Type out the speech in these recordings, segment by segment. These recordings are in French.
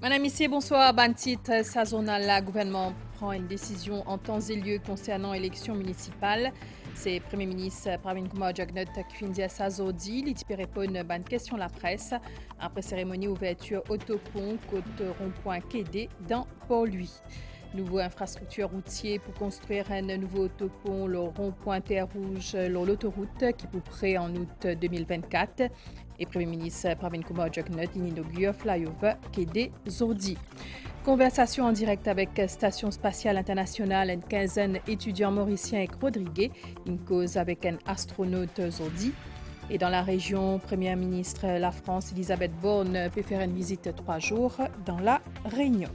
Madame, Messieurs, bonsoir. Bantit Sazonal, le gouvernement prend une décision en temps et lieu concernant l'élection municipale. C'est le Premier ministre Pravin Kumar Jagnat Kfindia Sazodi, il répond à une question la presse après cérémonie ouverture autopont côte rond-point Kédé dans Port-Louis. Nouveau infrastructure routier pour construire un nouveau autopont, le rond-point Terre Rouge, l'autoroute qui est prêt en août 2024. Et Premier ministre Pravin Kumar Jagnat inaugure flyover Kédé Zordi. Conversation en direct avec Station spatiale internationale, une quinzaine d'étudiants mauriciens et Rodriguez, une cause avec un astronaute Zordi. Et dans la région, Première ministre la France, Elisabeth Borne, peut faire une visite 3 jours dans la Réunion.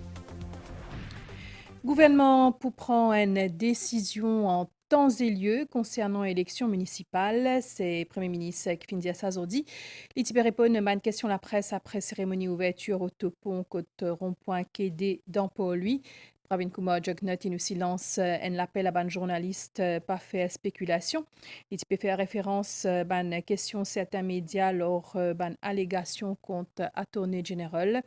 Gouvernement pour prendre une décision en temps et lieu concernant l'élection municipale. C'est le Premier ministre Kfindia Sazodi. Il répond à une question la presse après cérémonie ouverture au Topon côte rond-point Kédé dans Port-Louis. Pravin Kumar Jagnat il nous lance un appel à ban journaliste pas faire spéculation. Il peut faire référence à une question certains médias lors ban allégation contre attorney général.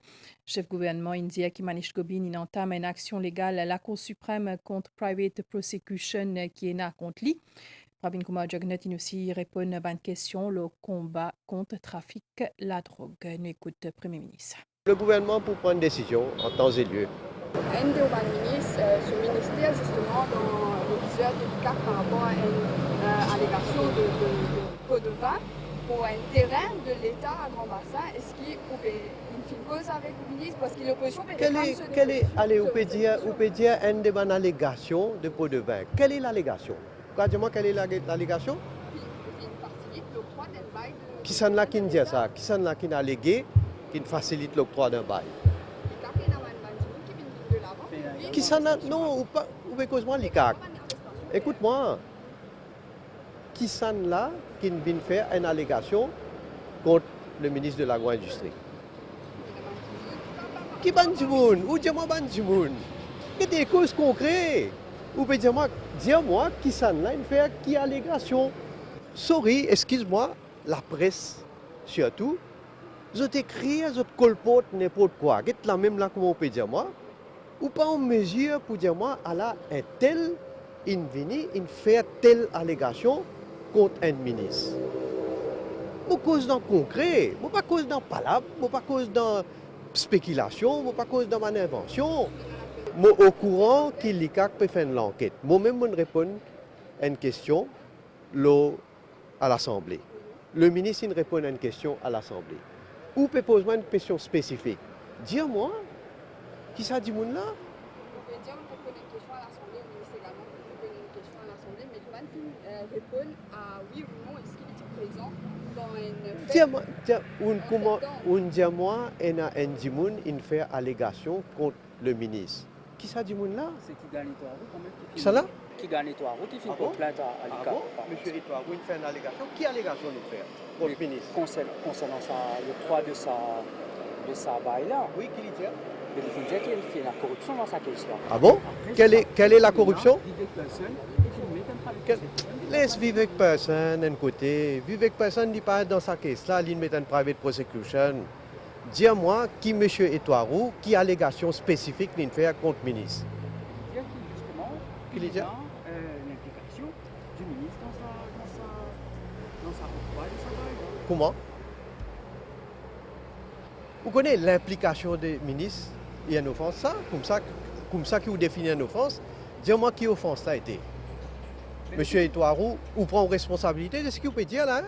Chef gouvernement indien Manish Gobin il entame une action légale à la Cour suprême contre private prosecution qui est là contre lui. Pravin Kumar Jagnat il aussi répond à une question le combat contre trafic la drogue. Nous écoute le Premier ministre. Le gouvernement pour prendre une décision en temps et lieu. ND ministre, ce ministère justement dans le viseur délicat par rapport à une allégation de pot de vin pour un terrain de l'État à Grand Bassin. Est-ce qu'il pouvait une cause avec le ministre parce qu'il est l'opposition Allez, vous pouvez dire une allégation de pot de vin. Quelle est l'allégation? Dis-moi quelle est l'allégation? Il facilite l'octroi d'un bail de... Qui s'en a qui dit ça? Qui s'en a qui a allégué qui facilite l'octroi d'un bail? Qui s'en a? Non, ou pas, ou cause-moi l'ICAC. Écoute-moi. Qui s'en là qui vient faire une allégation contre le ministre de l'Agro-Industrie? Qui ban du monde? Ou dis-moi ban du monde? Il y a des causes concrètes. Ou peut dire-moi qui s'en là il fait qui allégation? Sorry, excuse-moi, la presse surtout. Je t'écris, je te colporte n'importe quoi. C'est la même là comment on peut dire moi. Ou pas en mesure pour dire moi, à la un tel, il vient, il fait telle allégation contre un ministre. Pas cause dans concret, pas cause dans palabre, pas cause dans spéculation, pas cause dans ma invention. Moi au courant qu'il l'ICAC peut faire l'enquête. Moi-même, je réponds à une question à l'Assemblée. Le ministre il répond à une question à l'Assemblée. Ou peut poser une question spécifique. Dis-moi, qui ça dit moun là? Vous pouvez dire qu'on pose une question à l'Assemblée, le ministre également peut poser une question à l'Assemblée, mais le ministre répond à oui ou non, est-ce qu'il est présent dans une... Dis-moi, un dimoun, il fait allégation contre le ministre. Qui ça dit moun là? C'est qui gagne Toarou quand même. Qui ça là? Qui gagne Toarou, qui fait une plainte à l'ICAC. Monsieur Etoarou, il fait une allégation. Qui allégation il fait contre le ministre? Concernant le droit de sa bail là. Oui, qui dit? Mais il faut dire qu'il fait la corruption dans sa question. Ah bon? Quelle est la corruption? Laisse vivre avec personne d'un côté. Vivre avec personne n'est pas dans sa caisse là, il met un private prosecution. Dis-moi qui M. Etoarou, qui allégation spécifique il fait contre le ministre? Il dit justement l'implication du ministre dans sa octroi de sa bail. Comment? Vous connaissez l'implication des ministres? Il y a une offense, ça? Comme ça que vous définissez une offense? Dis-moi qui offense ça a été? Monsieur Etoarou, vous prenez responsabilité de ce que vous pouvez dire là?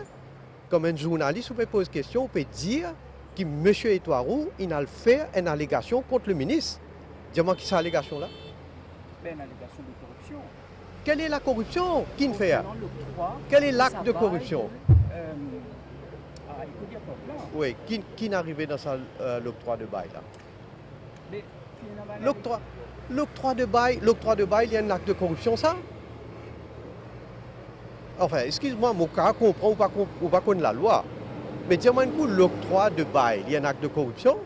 Comme un journaliste, vous pouvez poser une question, vous pouvez dire que monsieur Etoarou, il a fait une allégation contre le ministre. Dis-moi qui c'est l'allégation là? Une allégation de corruption. Quelle est la corruption? Qui ne fait? Quel est l'acte de corruption? Oui, qui n'est arrivé dans l'octroi de bail là? L'octroi de bail, il y a un acte de corruption, ça? Enfin, excuse-moi, mon cas comprend ou pas connaître la loi. Mais dis-moi un coup, l'octroi de bail, il y a un acte de corruption?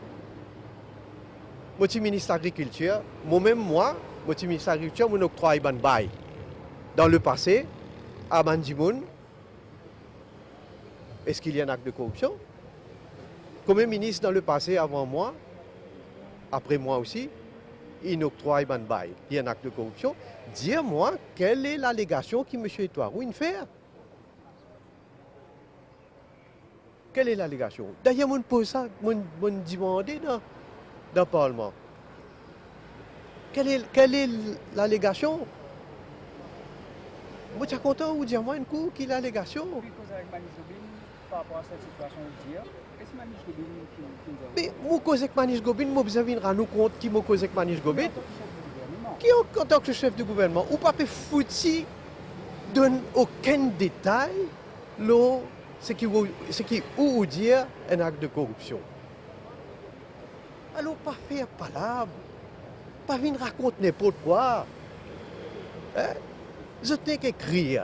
Moi, je suis ministre de l'Agriculture, moi-même, je suis ministre de l'Agriculture, mon octroi est un bail. Dans le passé, à Mandimoun, est-ce qu'il y a un acte de corruption? Comme ministre dans le passé, avant moi, après moi aussi, inoctroie ban bail, il y a un acte de corruption. Dis-moi, quelle est l'allégation qui M. Etoirou il fait? Quelle est l'allégation? D'ailleurs, on pose ça, on demande dans le Parlement. Quelle est l'allégation? Moi, je suis content de dire moi une coup qu'il y a l'allégation. Puis cause avec Manis Gobin par rapport à cette situation d'hier, est-ce que Manis Gobin Mais moi, cause avec Manis Gobin, moi, vous avez rendu compte qui m'a causé avec Manis Gobin? gouvernement? Qui en tant que chef de gouvernement, ou pas foutu donne aucun détail là, ce qui ou dire un acte de corruption. Alors pas faire palabre, pas venir raconter n'importe quoi. Hein? Je t'ai écrit,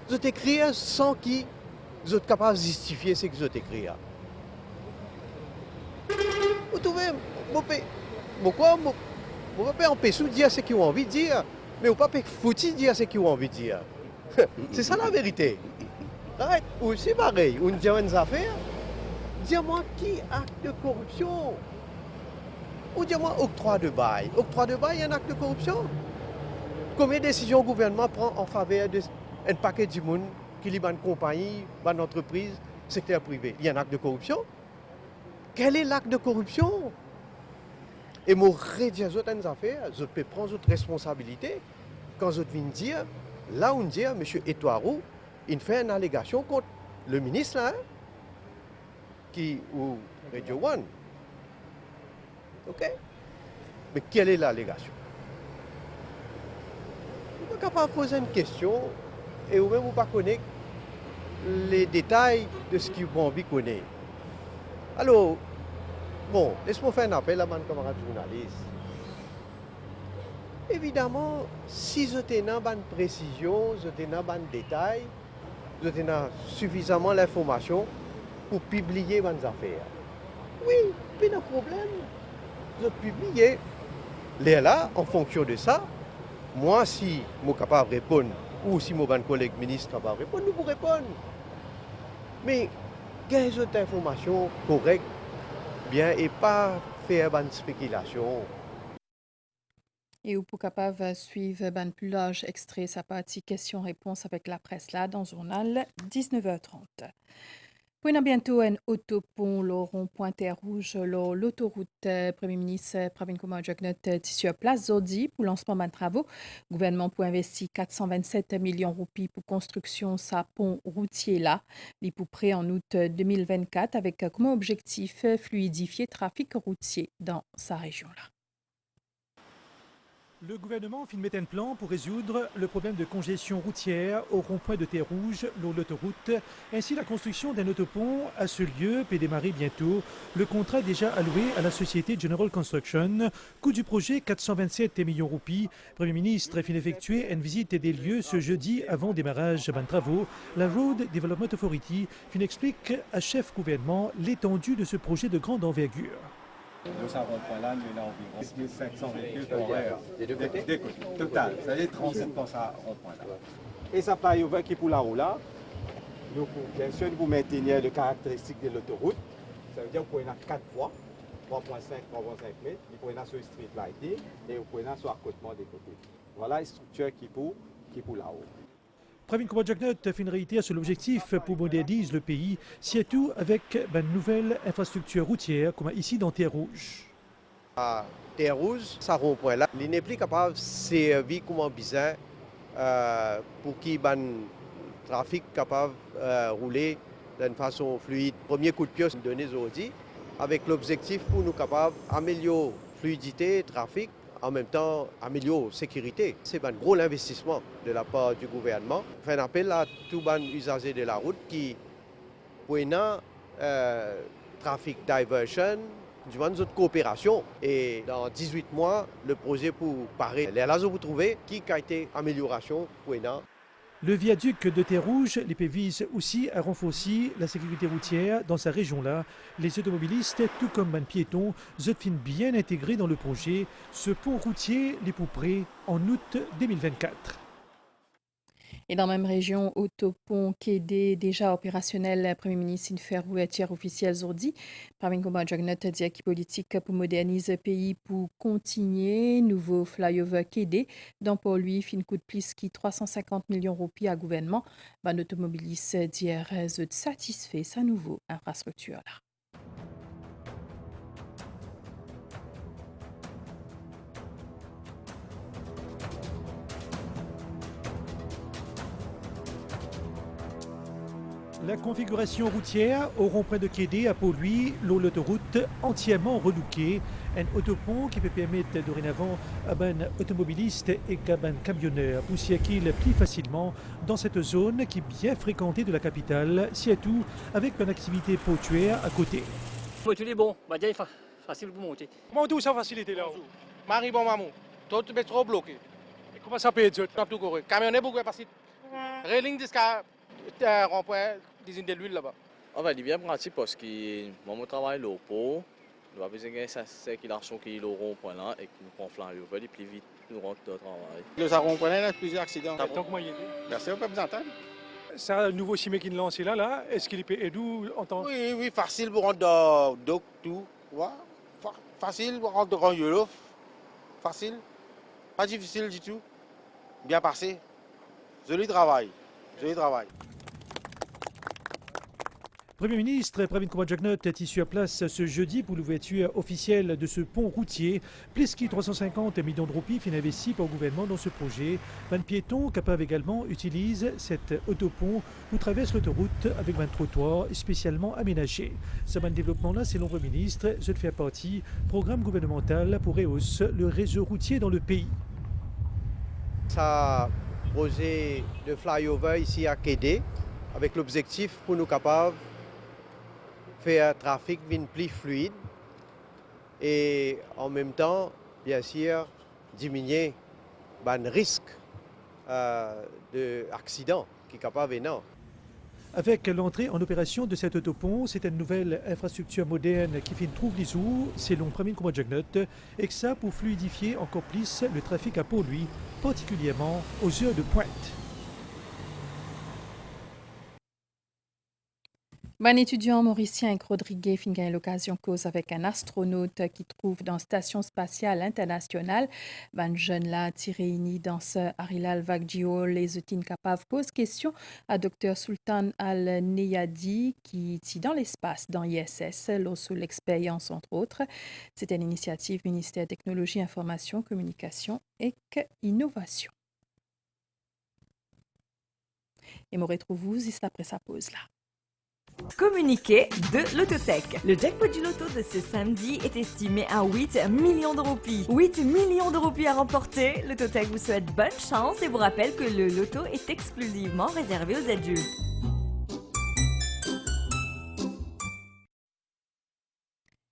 je t'écris sans qui je suis capable de justifier ce que je t'écris. Vous trouvez, pourquoi on ne peut pas empêcher de dire ce qu'ils ont envie de dire, mais on ne peut pas foutre dire ce qu'ils ont envie de dire. C'est ça la vérité. Arrête, ou c'est pareil, on dit une affaire, dis-moi qui acte de corruption. Ou dis-moi octroi de bail. Octroi de bail, il y a un acte de corruption. Combien de décisions le gouvernement prend en faveur d'un paquet de monde qui est une compagnie, une entreprise, secteur privé? Il y a un acte de corruption. Quel est l'acte de corruption? Et moi, redire certaines affaires, je peux prendre votre responsabilité quand je viens dire, là on dit, M. Etoirou, il fait une allégation contre le ministre là, ou Radio One. OK? Mais quelle est l'allégation? Vous n'êtes pas capable de poser une question et vous-même vous ne connaissez pas les détails de ce que vous avez envie de connaître. Alors, bon, laisse-moi faire un appel à mon camarade journaliste. Évidemment, si je tenais une bonne précision, je tenais un bon détail, je tenais suffisamment l'information pour publier mes affaires. Oui, pas de problème. Je publie. Là, en fonction de ça, moi, si je suis capable de répondre, ou si mon collègue ministre est capable de répondre, nous pouvons répondre. Mais, quelles autres informations correctes, bien, et pas faire une spéculation. Et vous pouvez capable suivre un plus large extrait sa partie questions-réponses avec la presse là dans le journal 19h30. Pour bientôt un autopont le rond-point Terre Rouge l'autoroute Premier ministre Pravin Kumar Jagnot sur place Zodi pour lancement de travaux. Le gouvernement pour investir 427 millions de roupies pour construction sa pont routier là. Il pour prêt en août 2024 avec comme objectif fluidifier le trafic routier dans sa région là. Le gouvernement vient de mettre un plan pour résoudre le problème de congestion routière au rond-point de Terre Rouge, l'autoroute. Ainsi, la construction d'un autopont à ce lieu peut démarrer bientôt. Le contrat est déjà alloué à la société General Construction. Coût du projet 427 millions de roupies. Le Premier ministre vient effectuer une visite des lieux ce jeudi avant démarrage des travaux. La Road Development Authority explique à chef gouvernement l'étendue de ce projet de grande envergure. De ce rond-point-là, nous avons environ 6500 véhicules par heure. Des deux côtés? Total, c'est-à-dire 37 pour ça rond-point-là. Et ça peut ouvert qui pour la roue là. Donc, bien sûr, vous maintenez les caractéristiques de l'autoroute. Ça veut dire que vous pouvez avoir 4 voies, 3,5, 3,5 mètres. Vous pouvez avoir sur le street lighting et vous pouvez avoir sur l'accotement des côtés. Voilà une structure qui pour la roue. Pravin Kumar Jagnot fait une réalité sur l'objectif pour moderniser le pays, surtout avec une nouvelle infrastructure routière comme ici dans Terre Rouge. À Terre Rouge, ça rond-point là, il n'est plus capable de servir comme un bizarre pour qu'il y ait un trafic capable de rouler d'une façon fluide. Premier coup de pied donné aujourd'hui avec l'objectif pour nous capables d'améliorer la fluidité, le trafic, en même temps améliorer la sécurité. C'est un gros investissement de la part du gouvernement. On fait un appel à tous les usagers de la route qui pour trafic diversion, du moins de coopération. Et dans 18 mois, le projet pour parer. Là, vous trouvez qui a été amélioration pour Le viaduc de Terre Rouge vise aussi à renforcer la sécurité routière dans sa région-là. Les automobilistes, tout comme les piétons, sont bien intégrés dans le projet. Ce pont routier est pour prêt en août 2024. Et dans la même région, autopont Kédé, déjà opérationnel, le Premier ministre une fermeture officielle aujourd'hui. Pravin Kumar Jagnat dit qui politique pour moderniser le pays pour continuer. Nouveau flyover Kédé, dont pour lui, fin coûte plus que 350 millions de roupies à gouvernement. Ben, automobiliste d'hier satisfait sa nouvelle infrastructure là. La configuration routière au rond-point de Kédé a pour lui l'autoroute entièrement relookée, un autopont qui peut permettre dorénavant à un automobiliste et à un camionneur pour circuler plus facilement dans cette zone qui est bien fréquentée de la capitale, surtout avec une activité portuaire à côté. Tout est bon, facile pour monter. Comment tout ça facilité là? Marie bon maman, tout est trop bloqué. Et comment ça peut être? Tout correct. Camionneur beaucoup passer. Railing jusqu'à rond-point d'usine de l'huile là-bas. En fait, il est bien pratique parce que mon travail est au pot. Nous avons besoin de circulation qui est au rond-point là et nous prenons flyover plus vite nous rentrons dans le travail. Le rond-point là, il y a plusieurs accidents. Donc, moi, Merci, on peut vous entendre. c'est un nouveau ciment qui est lancé là. Est-ce qu'il peut aider en temps? Oui, facile pour rentrer dans tout. Ouais. Facile pour rentrer dans Europe. Facile. Pas difficile du tout. Bien passé. Joli travail. Premier ministre Pravin Kumar Jagnat est sur place ce jeudi pour l'ouverture officielle de ce pont routier. Plus que 350 millions de roupies investis par le gouvernement dans ce projet. Un piéton capable également utilise cet autopont pour traverser l'autoroute avec un trottoir spécialement aménagé. Ce développement-là, selon le Premier ministre, je fait partie du programme gouvernemental pour rehausser le réseau routier dans le pays. Ça projet de flyover ici à Kédé avec l'objectif pour nous capables faire un trafic plus fluide et en même temps, bien sûr, diminuer le risque d'accident qui est capable de venir. Avec l'entrée en opération de cet autopont, c'est une nouvelle infrastructure moderne qui trouve les jours, selon Pravin Kumar Jagnat, et que ça pour fluidifier encore plus le trafic à Port-Louis, particulièrement aux heures de pointe. Un étudiant mauricien Rodriguez a eu l'occasion de cause avec un astronaute qui trouve dans la Station spatiale internationale. Un jeune là réuni dans ce Arilal Vagdio, les outils capables pose question à Dr Sultan Al-Neyadi qui est dans l'espace dans l'ISS, sous l'expérience entre autres. C'est une initiative ministère Technologie, Information, Communication et Innovation. Et me retrouve-vous juste après sa pause là. Communiqué de l'Autotech. Le jackpot du loto de ce samedi est estimé à 8 millions de roupies. 8 millions de roupies à remporter. L'Autotech vous souhaite bonne chance et vous rappelle que le loto est exclusivement réservé aux adultes.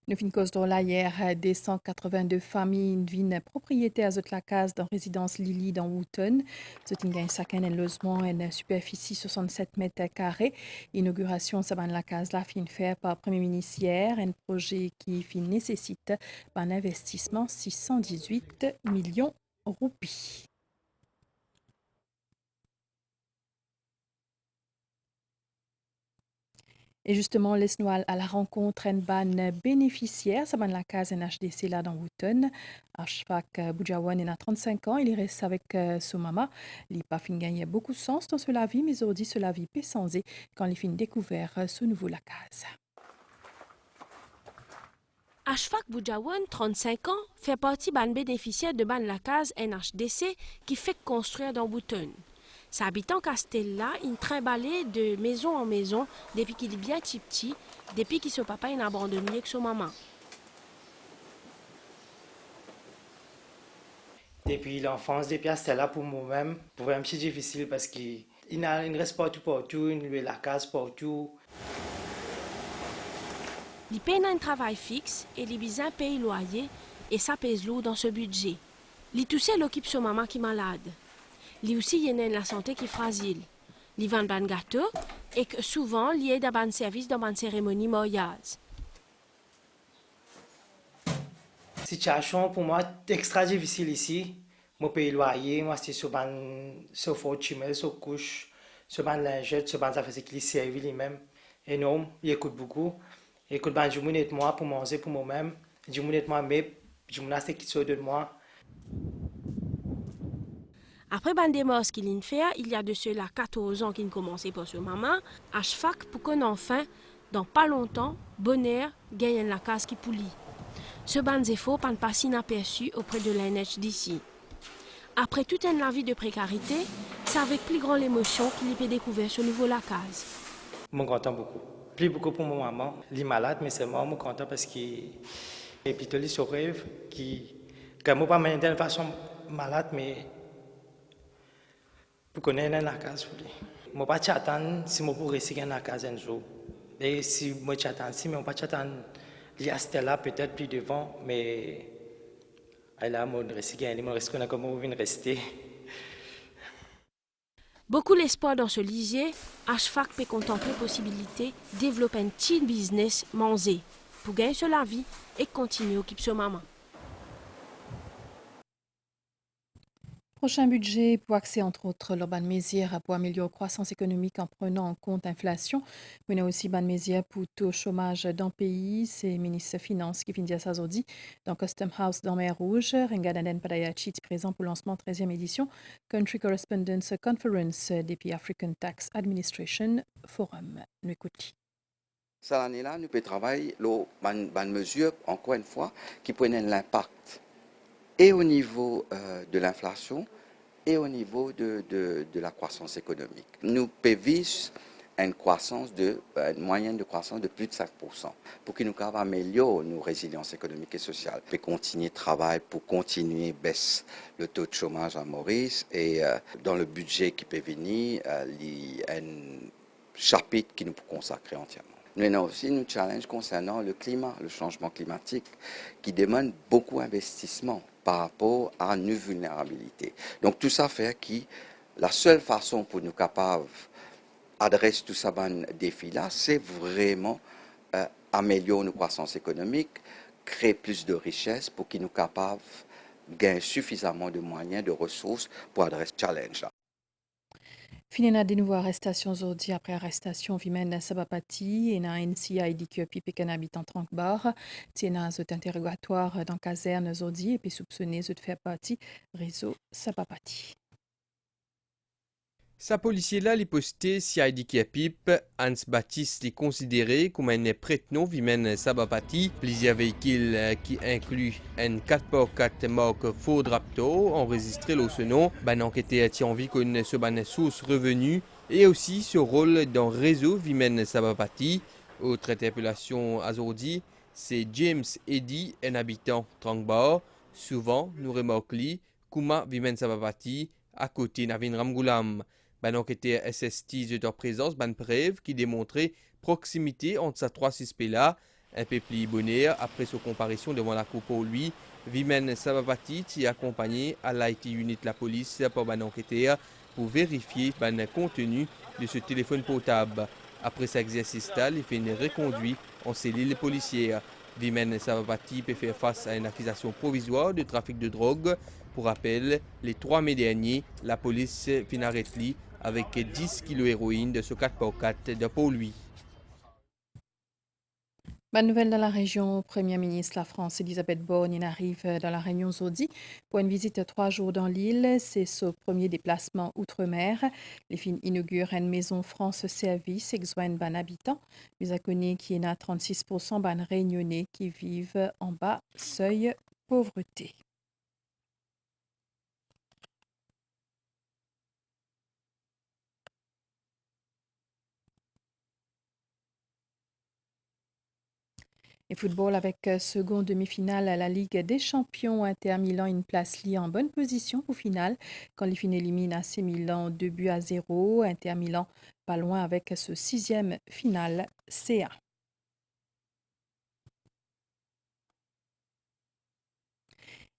Nous finissons là hier des 182 familles viennent propriétaires de la case dans résidence Lily dans Wooton. C'est une chacun un logement une superficie 67 mètres carrés. Inauguration de la case là fin faire par Premier ministre hier, un projet qui nécessite un investissement 618 millions de roupies. Et justement, laisse-nous à la rencontre une bonne bénéficiaire, ça la case NHDC là dans Wooton. Ashfaq Boujawan il a 35 ans, il reste avec son maman. Il n'a pas fin gagné beaucoup de sens dans ce vie, mais aujourd'hui ce vie peut changer quand il fin découvert ce nouveau la case. Ashfaq Boujawan, 35 ans, fait partie d'un bénéficiaire de la case NHDC qui fait construire dans Wooton. Sa habitant Castella, il trimbalait de maison en maison depuis qu'il est bien petit, depuis que son papa est abandonné avec son maman. Depuis l'enfance, depuis Castella pour moi-même, pour un petit difficile parce qu'il reste partout, il loue la case partout. Il paye un travail fixe et les besoins payent loyer et ça pèse lourd dans ce budget. Il tout seul occupe son maman qui est malade. Lui aussi, il y a la santé qui est fragile. Il vend un gâteau et que souvent, il aide à un service dans une cérémonie mariage. Situation pour moi extra difficile ici. Moi, paye loyer, moi, c'est sur fort chimel, sur couche, sur lingette, sur ça fait qu'il servi lui-même. Énorme, il écoute beaucoup. Il écoute du monde et moi pour manger pour moi-même. Du monde et moi, mais du monde c'est qui sort de moi. Après Bandemos qu'il a fait, il y a de cela 14 ans qu'il a commencé pour ce maman, à chaque pour qu'on enfin, dans pas longtemps, bonheur gagne la case qui poulie. Ce ban défaut pas passer inaperçu auprès de l'ANH d'ici. Après toute une vie de précarité, c'est avec plus grande émotion qu'il peut découvrir ce nouveau la case. Je suis content beaucoup. Plus beaucoup pour mon maman. Elle est malade, mais c'est moi, je suis content parce que et puis il se rêve qui que moi pas de façon malade, mais pour connaître la case. Je ne pas attendre si je pourrais rester dans la case un jour. Et si moi j'attends, si je ne pas attendre, il y a Stella peut-être plus devant, mais elle a mon rester, il me reste qu'on a comme on vient rester. Beaucoup l'espoir dans ce lisier, HFAC peut contempler la possibilité de développer un petit business manger pour gagner sur la vie et continuer à occuper son maman. Prochain budget pour accéder entre autres l'urban mesure pour améliorer la croissance économique en prenant en compte l'inflation. Mais il y a aussi ban mesure pour taux de chômage dans le pays. C'est le ministre des Finances qui finit ça aujourd'hui dans Custom House dans Mer Rouge. Ringadan Padayachi présent pour le lancement de 13e édition Country Correspondence Conference depuis African Tax Administration Forum. Nous écoutons. Cette année-là, nous pouvons travailler ban mesure, encore une fois, qui prennent l'impact et au niveau de l'inflation et au niveau de la croissance économique. Nous prévisons une moyenne de croissance de plus de 5% pour que nous puissions améliorer nos résiliences économiques et sociales. Nous pouvons continuer de travailler pour continuer à baisser le taux de chômage à Maurice et dans le budget qui peut venir, il y a un chapitre qui nous peut consacrer entièrement. Nous avons aussi nos challenges concernant le climat, le changement climatique, qui demande beaucoup d'investissement par rapport à nos vulnérabilités. Donc tout ça fait que la seule façon pour nous capables d'adresser tout ça défi-là, c'est vraiment améliorer nos croissances économiques, créer plus de richesses pour qu'ils nous capables de gagner suffisamment de moyens, de ressources pour adresser ce challenge-là. Finina de nouveau arrestation aujourd'hui après arrestation Vimen Sabapati et na NCI dit que pipe qu'un habitant Trankbar tiena zot interrogatoire dans caserne aujourd'hui et puis soupçonné de faire partie réseau Sabapati. Sa policier là, les posté si a dit qu'il pipe, Hans Baptiste est considéré comme un prête-nom Vimen Sabapati, plusieurs véhicules qui incluent un 4x4 marque Ford Raptor enregistré au ce nom, enquêté a envie qu'on se ban source revenu et aussi ce rôle dans réseau Vimen Sabapati. Autre interpellation aujourd'hui, c'est James Eddy, un habitant Trankbar. Souvent, nous remarquons Kuma Vimen Sabapati à côté Navin Ramgoulam. Enquêté SST de leur présence, preuve qui démontrait proximité entre sa 3 suspects là, un peu plus bonheur après sa comparution devant la cour pour lui. Vimen Sabapati est accompagné à l'IT unit de la police par enquêteur pour vérifier le contenu de ce téléphone portable. Après cet exercice-là, il fait une reconduite en cellule policière. Vimen Sabapati peut faire face à une accusation provisoire de trafic de drogue. Pour rappel, les 3 mai derniers, la police fin arrête lui avec 10 kg d'héroïne de ce 4x4 de pour lui. Bonne nouvelle dans la région, Premier ministre de la France, Elisabeth Borne, arrive dans la Réunion aujourd'hui pour une visite de 3 jours dans l'île. C'est son premier déplacement outre-mer. Les filles inaugurent une maison France Service exoine ban habitants. Mais à connaître qui est à 36% ban réunionnais qui vivent en bas seuil pauvreté. Et football avec second demi-finale à la Ligue des Champions. Inter Milan une place liée en bonne position au final quand les fins éliminent AC Milan 2-0. Inter Milan pas loin avec ce 6e final C1.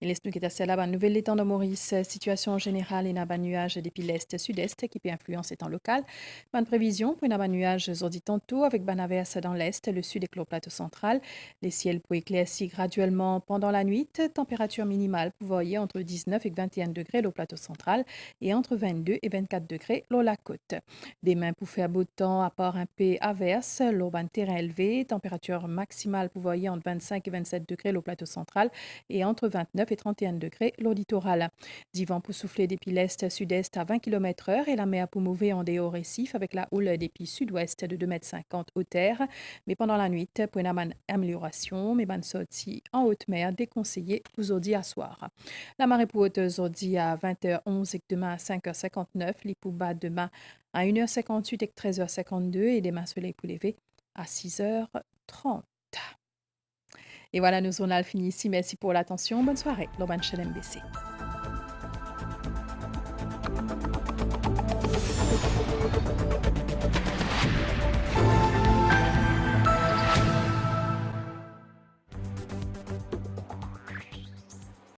Il est nous qui est là, nouvelle étang de Maurice, situation générale et un nuage depuis l'est sud-est qui peut influencer étant local. Bonne prévision pour un nuage aujourd'hui tantôt avec ban averse dans l'est, le sud et le plateau central. Les ciels pour éclaircir graduellement pendant la nuit. Température minimale pour voyer entre 19 et 21 degrés au plateau central et entre 22 et 24 degrés sur la côte. Demain pour faire beau temps à part un peu averse, l'urban terrain élevé, température maximale pour voyer entre 25 et 27 degrés au plateau central et entre 29 et 31 degrés au littoral. Divan pour souffler depuis l'est sud-est à 20 km/h et la mer pour mouver en dehors récif avec la houle depuis sud-ouest de 2,50 m haute terre. Mais pendant la nuit, pour une amélioration, mais bonne sortie en haute mer déconseillée aujourd'hui à soir. La marée pour haute aujourd'hui à 20h11 et demain à 5h59, les pour bas demain à 1h58 et 13h52 et demain soleil pour lever à 6h30. Et voilà, nos journaux finis ici. Merci pour l'attention. Bonne soirée. L'Urban Chaîne MBC.